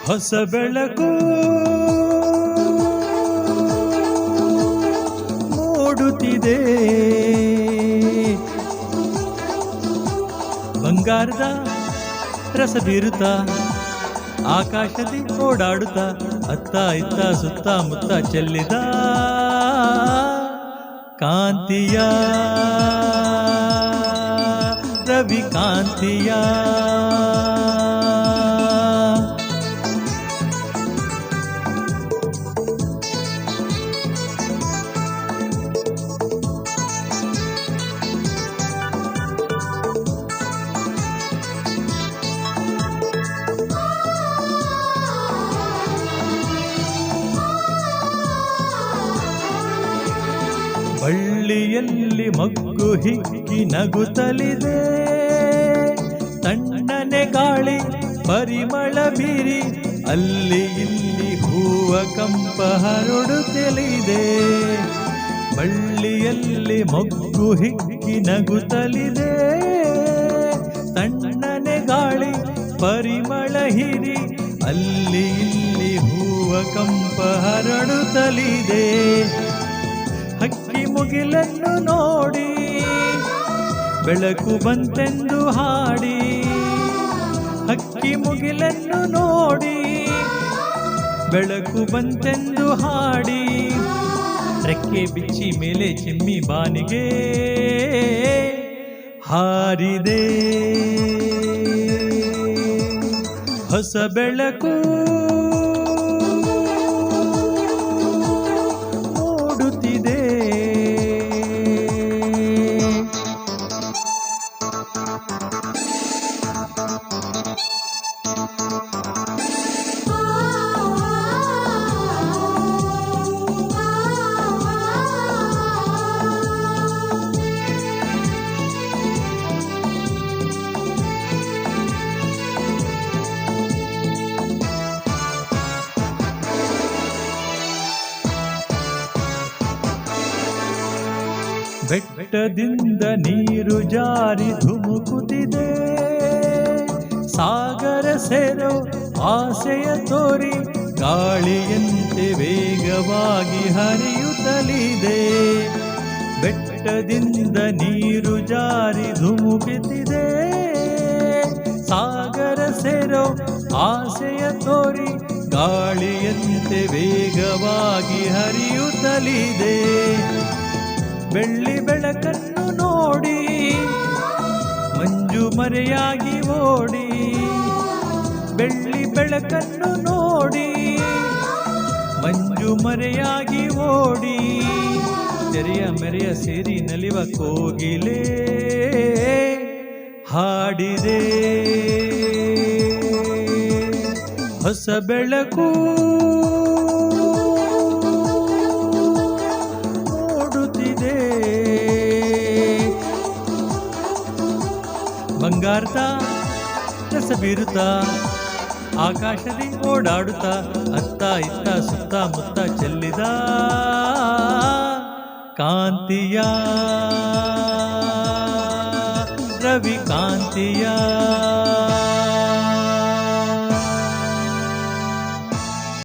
ಹೊಸ ಬೆಳಕು ಮೂಡುತ್ತಿದೆ, ಬಂಗಾರದ ರಸ ಬೀರುತ್ತ ಆಕಾಶದಿ ಓಡಾಡುತ್ತ ಅತ್ತ ಇತ್ತ ಸುತ್ತ ಮುತ್ತ ಚೆಲ್ಲಿದ ಕಾಂತಿಯ ರವಿ ಕಾಂತಿಯ ಬಳ್ಳಿಯಲ್ಲಿ ಮಗ್ಗು ಹಿಕ್ಕಿ ನಗುತ್ತಲಿದೆ, ತಣ್ಣನೆ ಗಾಳಿ ಪರಿಮಳ ಬೀರಿ ಅಲ್ಲಿ ಇಲ್ಲಿ ಹೂವ ಕಂಪ ಹರಡುತ್ತಲಿದೆ. ಬಳ್ಳಿಯಲ್ಲಿ ಮಗ್ಗು ಹಿಕ್ಕಿ ನಗುತ್ತಲಿದೆ, ತಣ್ಣನೆ ಗಾಳಿ ಪರಿಮಳ ಹಿರಿ ಅಲ್ಲಿ ಇಲ್ಲಿ ಹೂವ ಕಂಪ ಹರಡುತ್ತಲಿದೆ. ಹಕ್ಕಿ ಮುಗಿಲನ್ನು ನೋಡಿ ಬೆಳಕು ಬಂತೆಂದು ಹಾಡಿ, ಹಕ್ಕಿ ಮುಗಿಲನ್ನು ನೋಡಿ ಬೆಳಕು ಬಂತೆಂದು ಹಾಡಿ, ರೆಕ್ಕೆ ಬಿಚ್ಚಿ ಮೇಲೆ ಚಿಮ್ಮಿ ಬಾನಿಗೆ ಹಾರಿದೆ. ಹೊಸ ಬೆಳಕು ಮೂಡುತ್ತಿದೆ. ಬೆಟ್ಟದಿಂದ ನೀರು ಜಾರಿ ಧುಮುಕುತ್ತಿದೆ, ಸಾಗರ ಸೇರೋ ಆಸೆಯ ತೋರಿ ಗಾಳಿಯಂತೆ ವೇಗವಾಗಿ ಹರಿಯುತ್ತಲಿದೆ. ಬೆಟ್ಟದಿಂದ ನೀರು ಜಾರಿ ಧುಮುಕುತ್ತಿದೆ, ಸಾಗರ ಸೇರೋ ಆಸೆಯ ತೋರಿ ಗಾಳಿಯಂತೆ ವೇಗವಾಗಿ ಹರಿಯುತ್ತಲಿದೆ. ಬೆಳ್ಳಿ ಬೆಳಕನ್ನು ನೋಡಿ ಮಂಜು ಮರೆಯಾಗಿ ಓಡಿ, ಬೆಳ್ಳಿ ಬೆಳಕನ್ನು ನೋಡಿ ಮಂಜು ಮರೆಯಾಗಿ ಓಡಿ, ತೆರೆಯ ಮೆರೆಯ ಸೇರಿ ನಲಿವ ಕೋಗಿಲೆ ಹಾಡಿದೆ. ಹೊಸ ಬೆಳಕು ಮೂಡುತ್ತಿದೆ, ಬಂಗಾರದ ರಸ ಬೀರುತ್ತ ಆಕಾಶದಿ ಓಡಾಡುತ್ತ ಅತ್ತ ಇತ್ತ ಸುತ್ತ ಮುತ್ತ ಚೆಲ್ಲಿದ ಕಾಂತಿಯ ರವಿ ಕಾಂತಿಯ